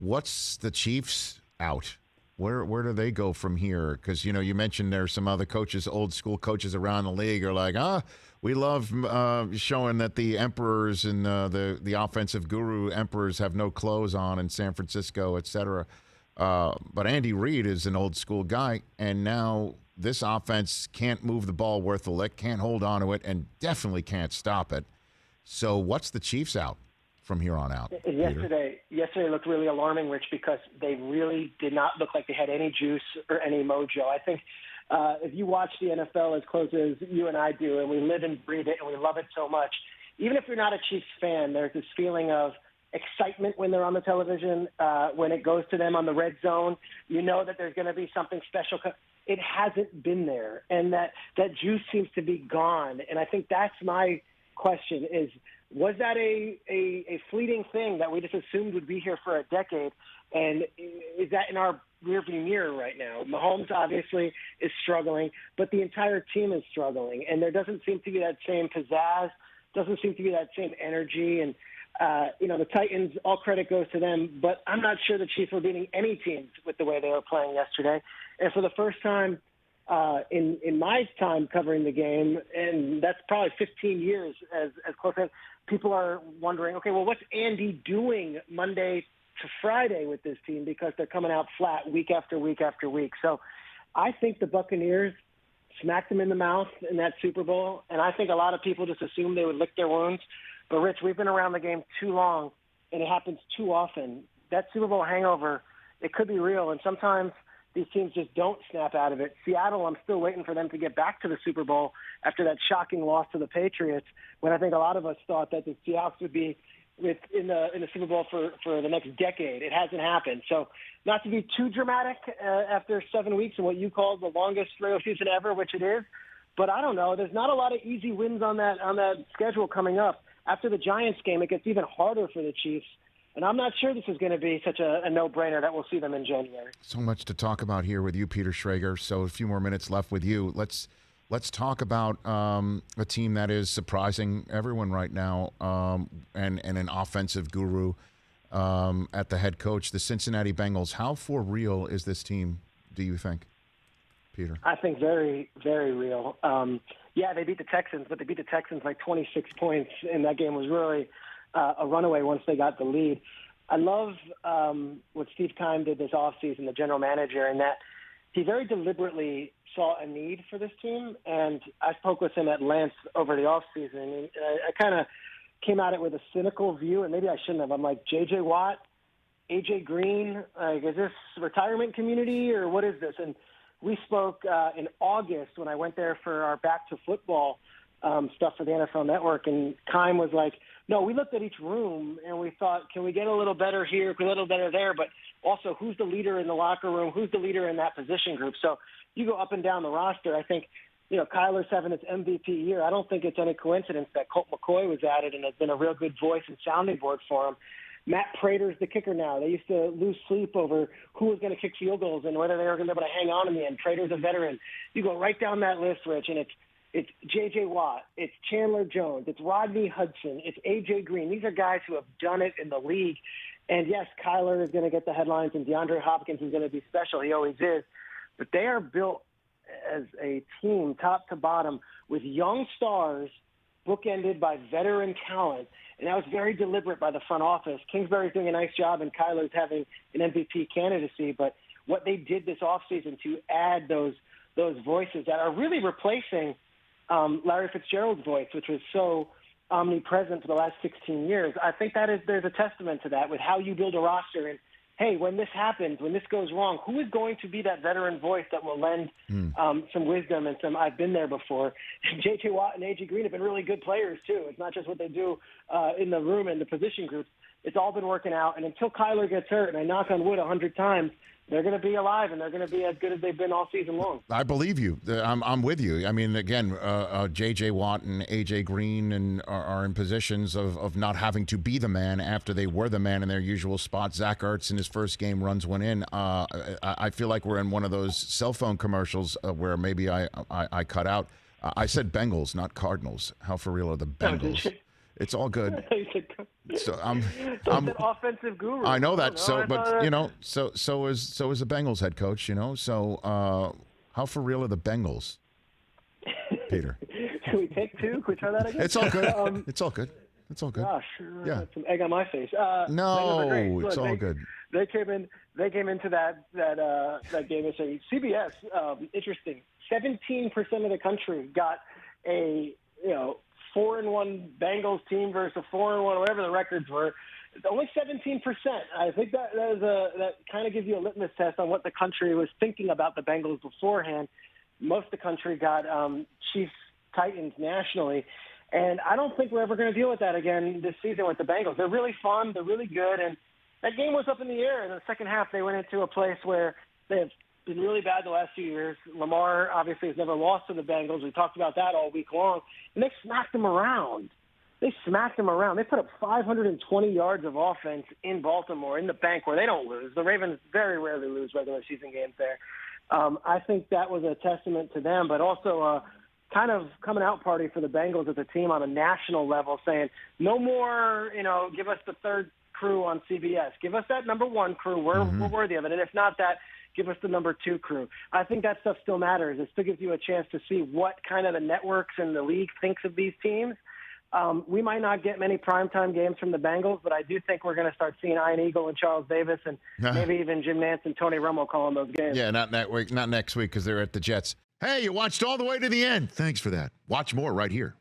What's the Chiefs out? Where do they go from here? Because, you mentioned there's some other coaches, old school coaches around the league are like, we love showing that the emperors and the offensive guru emperors have no clothes on in San Francisco, et cetera. But Andy Reid is an old school guy, and now this offense can't move the ball worth a lick, can't hold on to it, and definitely can't stop it. So what's the Chiefs out from here on out? Yesterday looked really alarming, Rich, because they really did not look like they had any juice or any mojo. I think if you watch the NFL as close as you and I do, and we live and breathe it, and we love it so much, even if you're not a Chiefs fan, there's this feeling of excitement when they're on the television, when it goes to them on the red zone. You know that there's going to be something special. It hasn't been there, and that juice seems to be gone. And I think that's my question is, was that a fleeting thing that we just assumed would be here for a decade? And is that in our rearview mirror right now? Mahomes obviously is struggling, but the entire team is struggling. And there doesn't seem to be that same pizzazz, doesn't seem to be that same energy. And, the Titans, all credit goes to them, but I'm not sure the Chiefs were beating any teams with the way they were playing yesterday. And for the first time in my time covering the game, and that's probably 15 years as close as, people are wondering, okay, well, what's Andy doing Monday to Friday with this team, because they're coming out flat week after week after week. So I think the Buccaneers smacked them in the mouth in that Super Bowl, and I think a lot of people just assumed they would lick their wounds. But, Rich, we've been around the game too long, and it happens too often. That Super Bowl hangover, it could be real, and sometimes these teams just don't snap out of it. Seattle, I'm still waiting for them to get back to the Super Bowl after that shocking loss to the Patriots, when I think a lot of us thought that the Seahawks would be in the Super Bowl for the next decade. It hasn't happened. So not to be too dramatic after 7 weeks and what you called the longest regular season ever, which it is, but I don't know. There's not a lot of easy wins on that schedule coming up. After the Giants game, it gets even harder for the Chiefs. And I'm not sure this is going to be such a no-brainer that we'll see them in January. So much to talk about here with you, Peter Schrager. So a few more minutes left with you. Let's talk about a team that is surprising everyone right now, and an offensive guru at the head coach, the Cincinnati Bengals. How for real is this team, do you think, Peter? I think very, very real. They beat the Texans, but they beat the Texans like 26 points, and that game was really a runaway once they got the lead. I love what Steve Keim did this offseason, the general manager, in that he very deliberately saw a need for this team, and I spoke with him at length over the offseason, and I kind of came at it with a cynical view, and maybe I shouldn't have. I'm like, J.J. Watt, A.J. Green, is this retirement community or what is this? And we spoke in August when I went there for our Back to Football stuff for the NFL Network, and Keim was like, no, we looked at each room and we thought, can we get a little better here, a little better there, but also who's the leader in the locker room, who's the leader in that position group. So you go up and down the roster. I think, Kyler's having his MVP year. I don't think it's any coincidence that Colt McCoy was added and has been a real good voice and sounding board for him. Matt Prater's the kicker now. They used to lose sleep over who was going to kick field goals and whether they were going to be able to hang on in the end. Prater's a veteran. You go right down that list, Rich, and it's J.J. Watt, it's Chandler Jones, it's Rodney Hudson, it's A.J. Green. These are guys who have done it in the league. And, yes, Kyler is going to get the headlines, and DeAndre Hopkins is going to be special. He always is. But they are built as a team, top to bottom, with young stars bookended by veteran talent. And that was very deliberate by the front office. Kingsbury's doing a nice job, and Kyler's having an MVP candidacy. But what they did this offseason to add those voices that are really replacing Larry Fitzgerald's voice, which was so omnipresent for the last 16 years. I think there's a testament to that with how you build a roster. And, hey, when this happens, when this goes wrong, who is going to be that veteran voice that will lend some wisdom and some I've been there before? J.J. Watt and A.J. Green have been really good players, too. It's not just what they do in the room and the position groups. It's all been working out. And until Kyler gets hurt, and I knock on wood 100 times, they're going to be alive, and they're going to be as good as they've been all season long. I believe you. I'm with you. I mean, again, J.J. Watt and A.J. Green are in positions of not having to be the man after they were the man in their usual spot. Zach Ertz in his first game runs one in. I feel like we're in one of those cell phone commercials where maybe I cut out. I said Bengals, not Cardinals. How for real are the Bengals? It's all good. So I'm an offensive guru. I know that. So is the Bengals head coach. So how for real are the Bengals, Peter? Can we take two? Can we try that again? It's all good. It's all good. It's all good. Gosh, yeah. Got some egg on my face. No, it's all good. They came into that game and said CBS. Interesting. 17% of the country got a 4-1 Bengals team versus a 4-1, whatever the records were. Only 17%. I think that kind of gives you a litmus test on what the country was thinking about the Bengals beforehand. Most of the country got Chiefs Titans nationally. And I don't think we're ever going to deal with that again this season with the Bengals. They're really fun. They're really good. And that game was up in the air. In the second half, they went into a place where they have been really bad the last few years. Lamar obviously has never lost to the Bengals. We talked about that all week long. And they smacked them around. They put up 520 yards of offense in Baltimore, in the bank where they don't lose. The Ravens very rarely lose regular season games there. I think that was a testament to them, but also kind of coming out party for the Bengals as a team on a national level, saying no more, give us the third crew on CBS. Give us that number one crew. We're worthy of it. And if not that, give us the number two crew. I think that stuff still matters. It still gives you a chance to see what kind of the networks and the league thinks of these teams. We might not get many primetime games from the Bengals, but I do think we're going to start seeing Ian Eagle and Charles Davis and maybe even Jim Nantz and Tony Romo calling those games. Yeah, not next week because they're at the Jets. Hey, you watched all the way to the end. Thanks for that. Watch more right here.